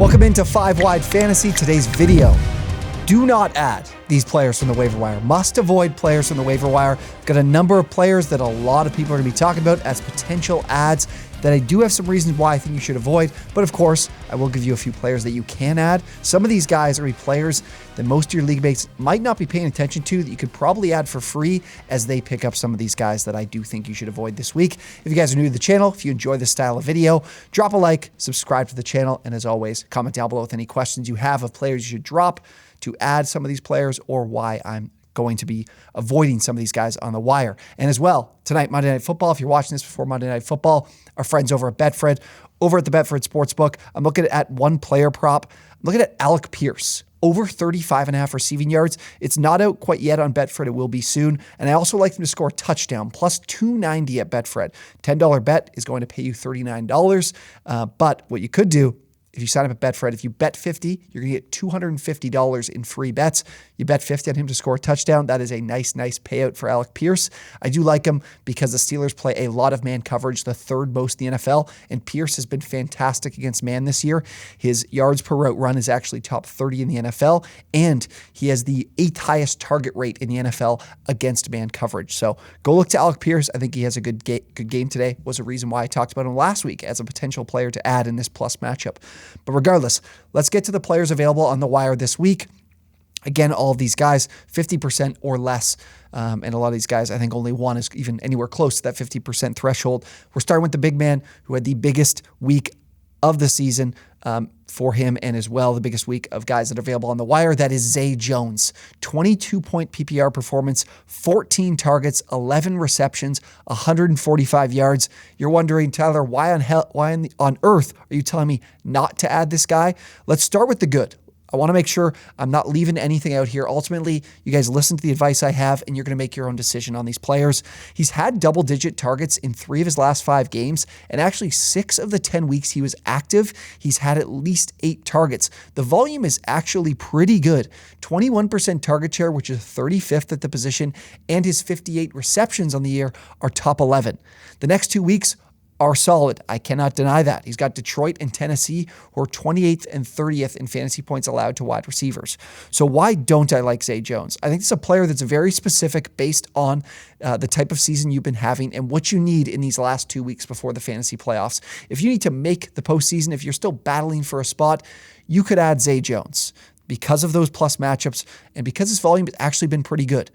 Welcome into 5 Wide Fantasy. Today's video. Do not add these players from the waiver wire. Must avoid players from the waiver wire. Got a number of players that a lot of people are going to be talking about as potential ads that I do have some reasons why I think you should avoid. But of course, I will give you a few players that you can add. Some of these guys are players that most of your league mates might not be paying attention to that you could probably add for free as they pick up some of these guys that I do think you should avoid this week. If you guys are new to the channel, if you enjoy this style of video, drop a like, subscribe to the channel, and as always, comment down below with any questions you have of players you should drop to add some of these players or why I'm going to be avoiding some of these guys on the wire. And as well, tonight, Monday Night Football, if you're watching this before Monday Night Football, our friends over at Betfred, over at the Betfred Sportsbook, I'm looking at one player prop. I'm looking at Alec Pierce, over 35.5 receiving yards. It's not out quite yet on Betfred. It will be soon. And I also like them to score a touchdown, plus 290 at Betfred. $10 bet is going to pay you $39. But what you could do, if you sign up at Betfred, if you bet 50, you're going to get $250 in free bets. You bet 50 on him to score a touchdown. That is a nice payout for Alec Pierce. I do like him because the Steelers play a lot of man coverage, the third most in the NFL, and Pierce has been fantastic against man this year. His yards per route run is actually top 30 in the NFL, and he has the 8th highest target rate in the NFL against man coverage. So go look to Alec Pierce. I think he has a good game today. Was a reason why I talked about him last week as a potential player to add in this plus matchup. But regardless, let's get to the players available on the wire this week. Again, all of these guys, 50% or less. And a lot of these guys, I think only one is even anywhere close to that 50% threshold. We're starting with the big man who had the biggest week of the season for him, and as well the biggest week of guys that are available on the wire. That is Zay Jones. 22-point PPR performance, 14 targets, 11 receptions, 145 yards. You're wondering, Tyler, why on earth are you telling me not to add this guy? Let's start with the good. I want to make sure I'm not leaving anything out here. Ultimately, you guys listen to the advice I have, and you're going to make your own decision on these players. He's had double-digit targets in 3 of his last 5 games, and actually 6 of the 10 weeks he was active, he's had at least 8 targets. The volume is actually pretty good. 21% target share, which is 35th at the position, and his 58 receptions on the year are top 11. The next 2 weeks are solid. I cannot deny that. He's got Detroit and Tennessee, who are 28th and 30th in fantasy points allowed to wide receivers. So why don't I like Zay Jones? I think it's a player that's very specific based on the type of season you've been having and what you need in these last 2 weeks before the fantasy playoffs. If you need to make the postseason, if you're still battling for a spot, you could add Zay Jones because of those plus matchups and because his volume has actually been pretty good.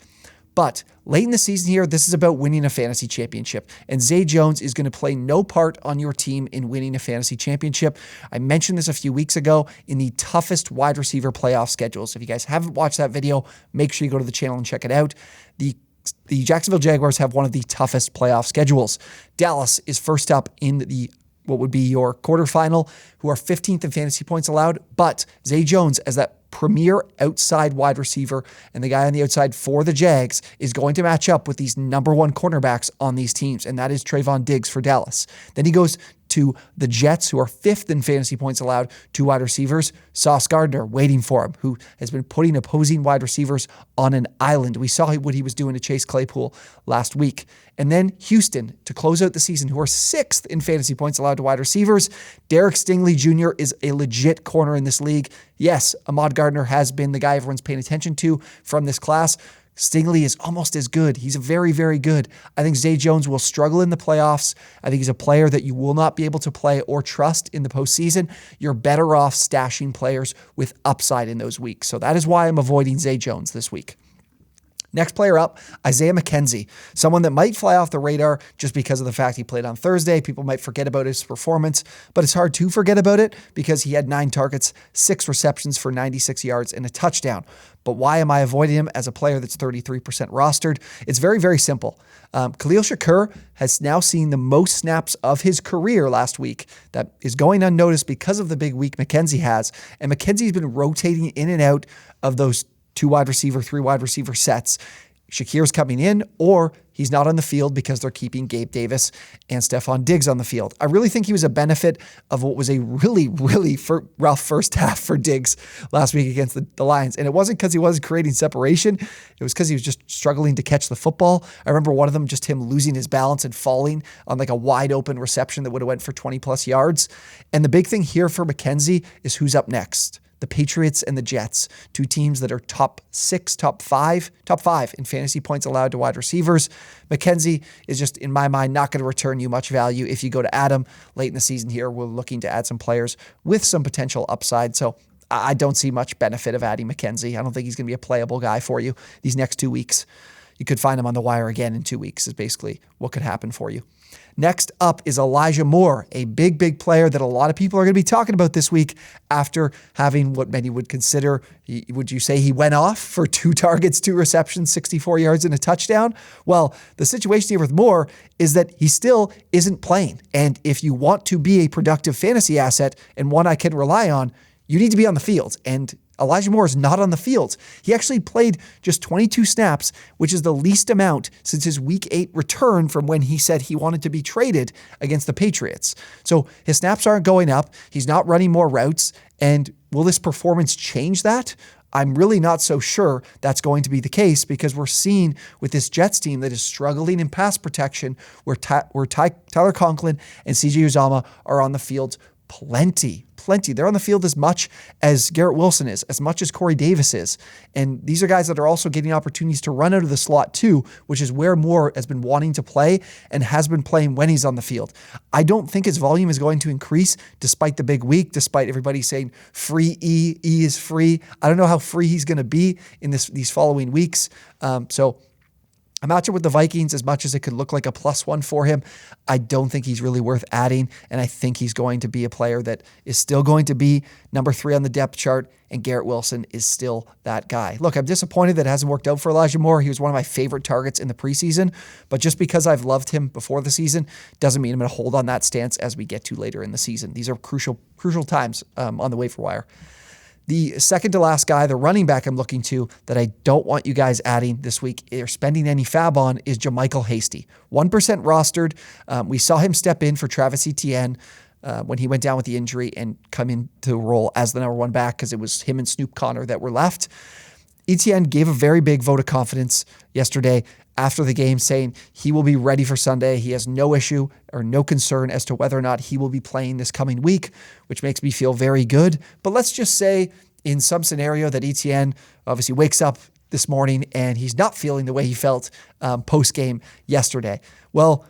But late in the season here, this is about winning a fantasy championship, and Zay Jones is going to play no part on your team in winning a fantasy championship. I mentioned this a few weeks ago in the toughest wide receiver playoff schedules. If you guys haven't watched that video, make sure you go to the channel and check it out. The Jacksonville Jaguars have one of the toughest playoff schedules. Dallas is first up in what would be your quarterfinal, who are 15th in fantasy points allowed, but Zay Jones, as that premier outside wide receiver and the guy on the outside for the Jags, is going to match up with these number 1 cornerbacks on these teams, and that is Trayvon Diggs for Dallas. Then he goes to the Jets, who are 5th in fantasy points allowed to wide receivers. Sauce Gardner waiting for him, who has been putting opposing wide receivers on an island. We saw what he was doing to Chase Claypool last week. And then Houston to close out the season, who are 6th in fantasy points allowed to wide receivers. Derek Stingley Jr. is a legit corner in this league. Yes, Ahmad Gardner has been the guy everyone's paying attention to from this class. Stingley is almost as good. He's very good. I think Zay Jones will struggle in the playoffs. I think he's a player that you will not be able to play or trust in the postseason. You're better off stashing players with upside in those weeks. So that is why I'm avoiding Zay Jones this week. Next player up, Isaiah McKenzie, someone that might fly off the radar just because of the fact he played on Thursday. People might forget about his performance, but it's hard to forget about it because he had 9 targets, 6 receptions for 96 yards and a touchdown. But why am I avoiding him as a player that's 33% rostered? It's very simple. Khalil Shakur has now seen the most snaps of his career last week. That is going unnoticed because of the big week McKenzie has. And McKenzie's been rotating in and out of those 2 wide receiver, 3 wide receiver sets. Shakir's coming in, or he's not on the field because they're keeping Gabe Davis and Stephon Diggs on the field. I really think he was a benefit of what was a really, really rough first half for Diggs last week against the Lions. And it wasn't because he wasn't creating separation. It was because he was just struggling to catch the football. I remember one of them, just him losing his balance and falling on like a wide open reception that would have went for 20 plus yards. And the big thing here for McKenzie is who's up next. The Patriots and the Jets, two teams that are top five in fantasy points allowed to wide receivers. McKenzie is just, in my mind, not going to return you much value if you go to add him late in the season here. We're looking to add some players with some potential upside. So I don't see much benefit of adding McKenzie. I don't think he's going to be a playable guy for you these next 2 weeks. You could find him on the wire again in 2 weeks is basically what could happen for you. Next up is Elijah Moore, a big player that a lot of people are going to be talking about this week after having what many would consider, would you say he went off for 2 targets, 2 receptions, 64 yards and a touchdown? Well, the situation here with Moore is that he still isn't playing. And if you want to be a productive fantasy asset and one I can rely on, you need to be on the field. And Elijah Moore is not on the field. He actually played just 22 snaps, which is the least amount since his Week 8 return from when he said he wanted to be traded against the Patriots. So his snaps aren't going up. He's not running more routes. And will this performance change that? I'm really not so sure that's going to be the case because we're seeing with this Jets team that is struggling in pass protection where Tyler Conklin and CJ Uzomah are on the field plenty. They're on the field as much as Garrett Wilson is, as much as Corey Davis is. And these are guys that are also getting opportunities to run out of the slot too, which is where Moore has been wanting to play and has been playing when he's on the field. I don't think his volume is going to increase despite the big week, despite everybody saying free E is free. I don't know how free he's going to be in these following weeks. So a matchup with the Vikings, as much as it could look like a +1 for him, I don't think he's really worth adding, and I think he's going to be a player that is still going to be number 3 on the depth chart, and Garrett Wilson is still that guy. Look, I'm disappointed that it hasn't worked out for Elijah Moore. He was one of my favorite targets in the preseason, but just because I've loved him before the season doesn't mean I'm going to hold on that stance as we get to later in the season. These are crucial times on the waiver wire. The second to last guy, the running back I'm looking to that I don't want you guys adding this week or spending any FAAB on is JaMycal Hasty. 1% rostered. We saw him step in for Travis Etienne when he went down with the injury and come into the role as the number 1 back because it was him and Snoop Connor that were left. Etienne gave a very big vote of confidence yesterday after the game, saying he will be ready for Sunday. He has no issue or no concern as to whether or not he will be playing this coming week, which makes me feel very good. But let's just say in some scenario that Etienne obviously wakes up this morning and he's not feeling the way he felt post-game yesterday. Well,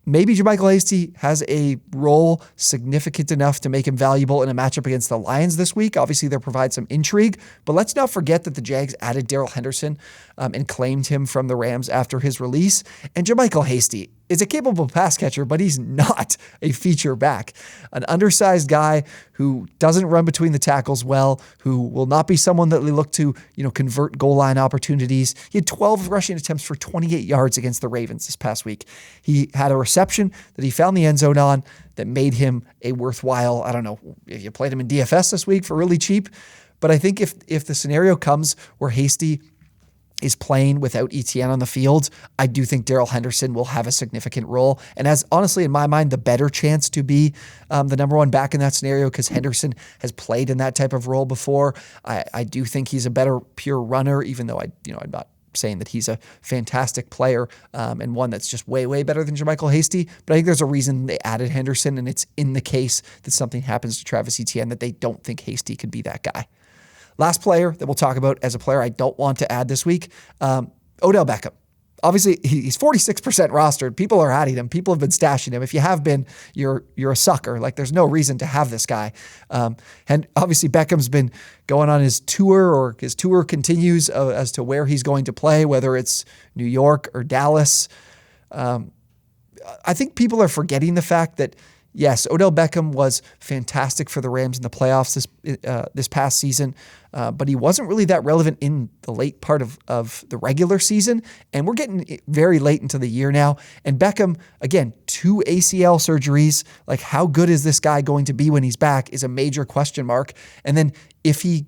maybe JaMycal Hasty has a role significant enough to make him valuable in a matchup against the Lions this week. Obviously, they'll provide some intrigue, but let's not forget that the Jags added Darrell Henderson and claimed him from the Rams after his release. And JaMycal Hasty is a capable pass catcher, but he's not a feature back. An undersized guy who doesn't run between the tackles well, who will not be someone that they look to, convert goal line opportunities. He had 12 rushing attempts for 28 yards against the Ravens this past week. He had a reception that he found the end zone on that made him a worthwhile, I don't know if you played him in DFS this week for really cheap, but I think if the scenario comes where Hasty is playing without Etienne on the field, I do think Darrell Henderson will have a significant role and has, honestly, in my mind, the better chance to be the number 1 back in that scenario because Henderson has played in that type of role before. I do think he's a better pure runner, even though I'm not saying that he's a fantastic player and one that's just way better than JaMycal Hasty. But I think there's a reason they added Henderson, and it's in the case that something happens to Travis Etienne that they don't think Hasty could be that guy. Last player that we'll talk about as a player I don't want to add this week, Odell Beckham. Obviously, he's 46% rostered. People are adding him. People have been stashing him. If you have been, you're a sucker. Like, there's no reason to have this guy. And obviously, Beckham's been going on his tour, or his tour continues as to where he's going to play, whether it's New York or Dallas. I think people are forgetting the fact that, yes, Odell Beckham was fantastic for the Rams in the playoffs this past season, but he wasn't really that relevant in the late part of the regular season, and we're getting very late into the year now. And Beckham, again, 2 ACL surgeries. Like, how good is this guy going to be when he's back is a major question mark. And then if he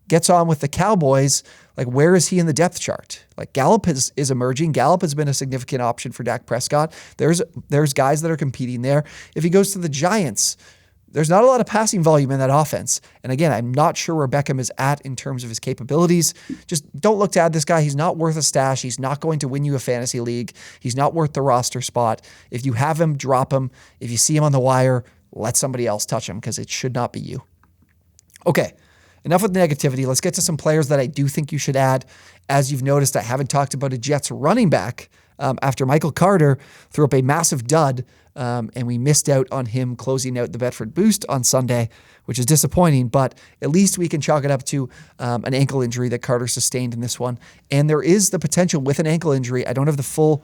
gets on with the Cowboys, like where is he in the depth chart? Like Gallup is emerging. Gallup has been a significant option for Dak Prescott. There's guys that are competing there. If he goes to the Giants, there's not a lot of passing volume in that offense. And again, I'm not sure where Beckham is at in terms of his capabilities. Just don't look to add this guy. He's not worth a stash. He's not going to win you a fantasy league. He's not worth the roster spot. If you have him, drop him. If you see him on the wire, let somebody else touch him because it should not be you. Okay, enough with negativity. Let's get to some players that I do think you should add. As you've noticed, I haven't talked about a Jets running back after Michael Carter threw up a massive dud, and we missed out on him closing out the Bedford Boost on Sunday, which is disappointing, but at least we can chalk it up to an ankle injury that Carter sustained in this one. And there is the potential with an ankle injury. I don't have the full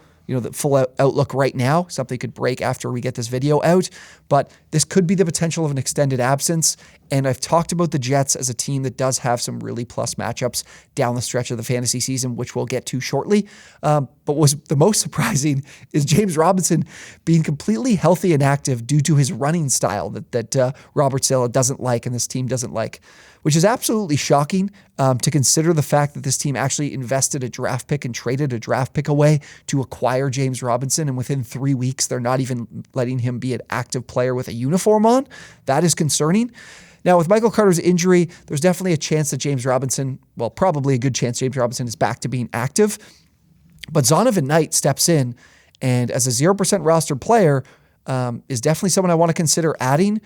outlook right now. Something could break after we get this video out, but this could be the potential of an extended absence. And I've talked about the Jets as a team that does have some really plus matchups down the stretch of the fantasy season, which we'll get to shortly. But what's the most surprising is James Robinson being completely healthy and active due to his running style that Robert Saleh doesn't like and this team doesn't like, which is absolutely shocking to consider the fact that this team actually invested a draft pick and traded a draft pick away to acquire James Robinson. And within 3 weeks, they're not even letting him be an active player with a uniform on. That is concerning. Now, with Michael Carter's injury, there's definitely a chance that James Robinson, well, probably a good chance James Robinson is back to being active. But Zonovan Knight steps in, and as a 0% rostered player, is definitely someone I want to consider adding.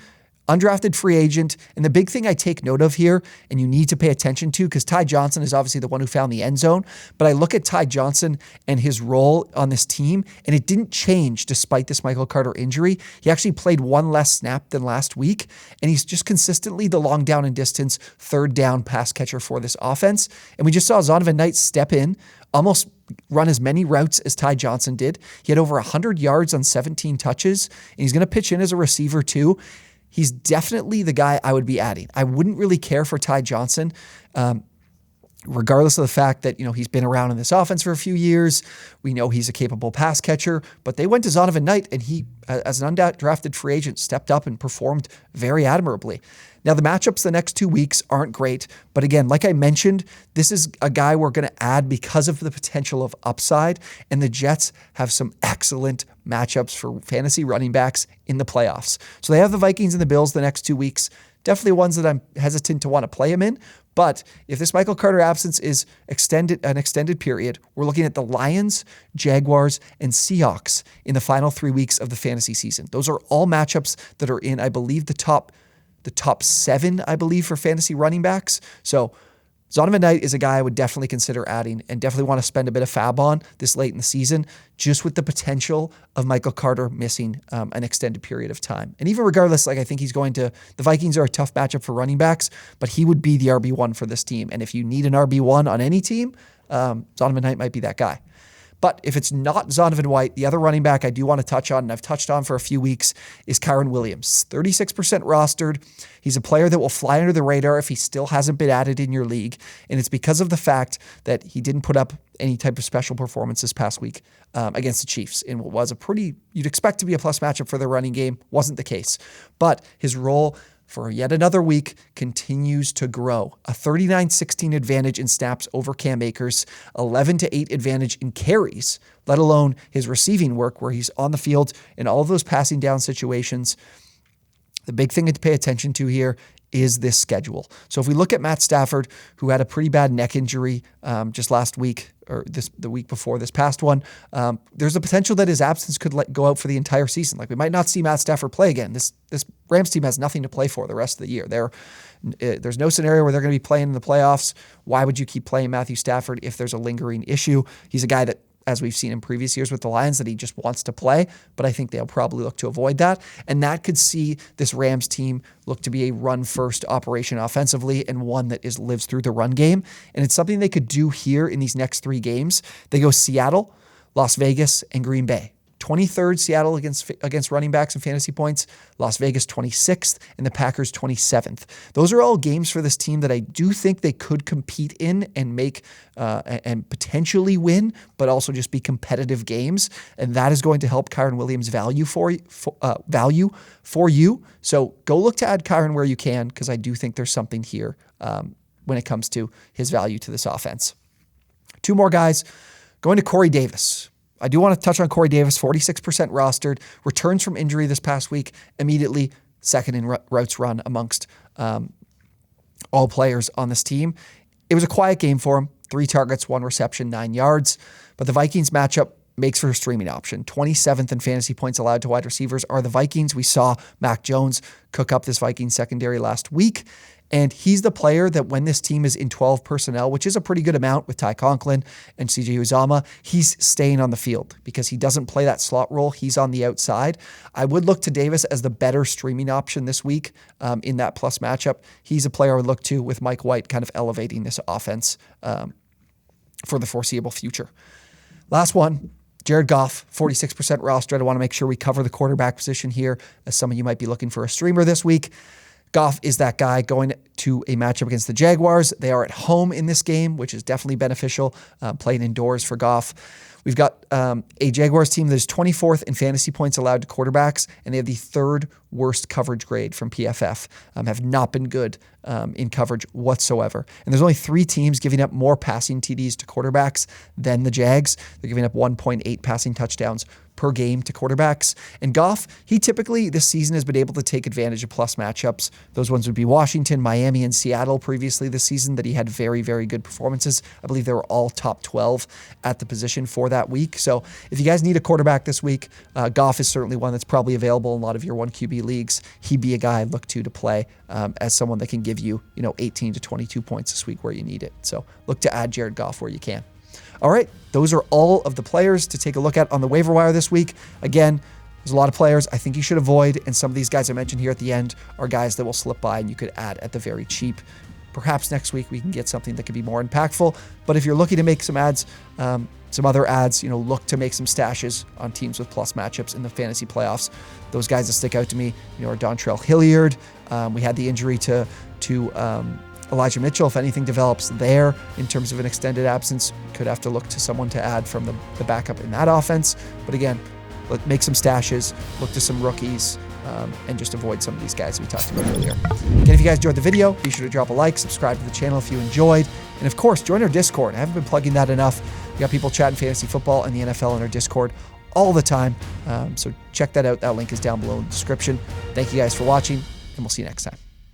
Undrafted free agent. And the big thing I take note of here, and you need to pay attention to, because Ty Johnson is obviously the one who found the end zone, but I look at Ty Johnson and his role on this team, and it didn't change despite this Michael Carter injury. He actually played one less snap than last week, and he's just consistently the long down and distance, third down pass catcher for this offense. And we just saw Zonovan Knight step in, almost run as many routes as Ty Johnson did. He had over 100 yards on 17 touches, and he's going to pitch in as a receiver too. He's definitely the guy I would be adding. I wouldn't really care for Ty Johnson, regardless of the fact that, he's been around in this offense for a few years. We know he's a capable pass catcher, but they went to Zonovan Knight, and he, as an undrafted free agent, stepped up and performed very admirably. Now, the matchups the next 2 weeks aren't great, but again, like I mentioned, this is a guy we're going to add because of the potential of upside, and the Jets have some excellent matchups for fantasy running backs in the playoffs. So they have the Vikings and the Bills the next 2 weeks, definitely ones that I'm hesitant to want to play him in, but if this Michael Carter absence is an extended period, we're looking at the Lions, Jaguars, and Seahawks in the final 3 weeks of the fantasy season. Those are all matchups that are in, I believe, the top 7, I believe, for fantasy running backs. So Zonovan Knight is a guy I would definitely consider adding and definitely want to spend a bit of FAAB on this late in the season, just with the potential of Michael Carter missing an extended period of time. And even regardless, I think he's going to, the Vikings are a tough matchup for running backs, but he would be the RB1 for this team. And if you need an RB1 on any team, Zonovan Knight might be that guy. But if it's not Zonovan White, the other running back I do want to touch on, and I've touched on for a few weeks, is Kyren Williams. 36% rostered. He's a player that will fly under the radar if he still hasn't been added in your league. And it's because of the fact that he didn't put up any type of special performance this past week against the Chiefs in what was you'd expect to be a plus matchup for their running game. Wasn't the case. But his role for yet another week continues to grow. A 39-16 advantage in snaps over Cam Akers, 11-8 advantage in carries, let alone his receiving work where he's on the field in all of those passing down situations. The big thing to pay attention to here is this schedule. So if we look at Matt Stafford, who had a pretty bad neck injury just last week, or the week before this past one, there's a potential that his absence could go out for the entire season. Like we might not see Matt Stafford play again. This Rams team has nothing to play for the rest of the year. There's no scenario where they're going to be playing in the playoffs. Why would you keep playing Matthew Stafford if there's a lingering issue? He's a guy that, as we've seen in previous years with the Lions, that he just wants to play, but I think they'll probably look to avoid that. And that could see this Rams team look to be a run-first operation offensively and one that lives through the run game. And it's something they could do here in these next 3 games. They go Seattle, Las Vegas, and Green Bay. 23rd Seattle against running backs and fantasy points, Las Vegas 26th, and the Packers 27th. Those are all games for this team that I do think they could compete in and make and potentially win, but also just be competitive games. And that is going to help Kyren Williams' value for you. So go look to add Kyren where you can, because I do think there's something here when it comes to his value to this offense. Two more guys. Going to Corey Davis. I do want to touch on Corey Davis, 46% rostered, returns from injury this past week, immediately second in routes run amongst all players on this team. It was a quiet game for him. 3 targets, 1 reception, 9 yards. But the Vikings matchup makes for a streaming option. 27th in fantasy points allowed to wide receivers are the Vikings. We saw Mac Jones cook up this Vikings secondary last week. And he's the player that when this team is in 12 personnel, which is a pretty good amount with Ty Conklin and CJ Uzomah, he's staying on the field because he doesn't play that slot role. He's on the outside. I would look to Davis as the better streaming option this week in that plus matchup. He's a player I would look to with Mike White kind of elevating this offense for the foreseeable future. Last one. Jared Goff, 46% rostered. I want to make sure we cover the quarterback position here as some of you might be looking for a streamer this week. Goff is that guy going to a matchup against the Jaguars. They are at home in this game, which is definitely beneficial, playing indoors for Goff. We've got a Jaguars team that is 24th in fantasy points allowed to quarterbacks, and they have the 3rd worst coverage grade from PFF, have not been good in coverage whatsoever. And there's only 3 teams giving up more passing TDs to quarterbacks than the Jags. They're giving up 1.8 passing touchdowns per game to quarterbacks. And Goff, he typically this season has been able to take advantage of plus matchups. Those ones would be Washington, Miami, and Seattle previously this season that he had very, very good performances. I believe they were all top 12 at the position for that week. So if you guys need a quarterback this week, Goff is certainly one that's probably available in a lot of your 1QB leagues. He'd be a guy I'd look to play as someone that can give you, 18 to 22 points this week where you need it. So look to add Jared Goff where you can. All right, those are all of the players to take a look at on the waiver wire this week. Again, there's a lot of players I think you should avoid, and some of these guys I mentioned here at the end are guys that will slip by and you could add at the very cheap. Perhaps next week we can get something that could be more impactful, but if you're looking to make some ads, some other ads, look to make some stashes on teams with plus matchups in the fantasy playoffs. Those guys that stick out to me, are Dontrell Hilliard. We had the injury to Elijah Mitchell. If anything develops there in terms of an extended absence, could have to look to someone to add from the backup in that offense. But again, make some stashes, look to some rookies, and just avoid some of these guys we talked about earlier. Again, if you guys enjoyed the video, be sure to drop a like, subscribe to the channel if you enjoyed, and of course, join our Discord. I haven't been plugging that enough. We got people chatting fantasy football and the NFL in our Discord all the time, so check that out. That link is down below in the description. Thank you guys for watching, and we'll see you next time.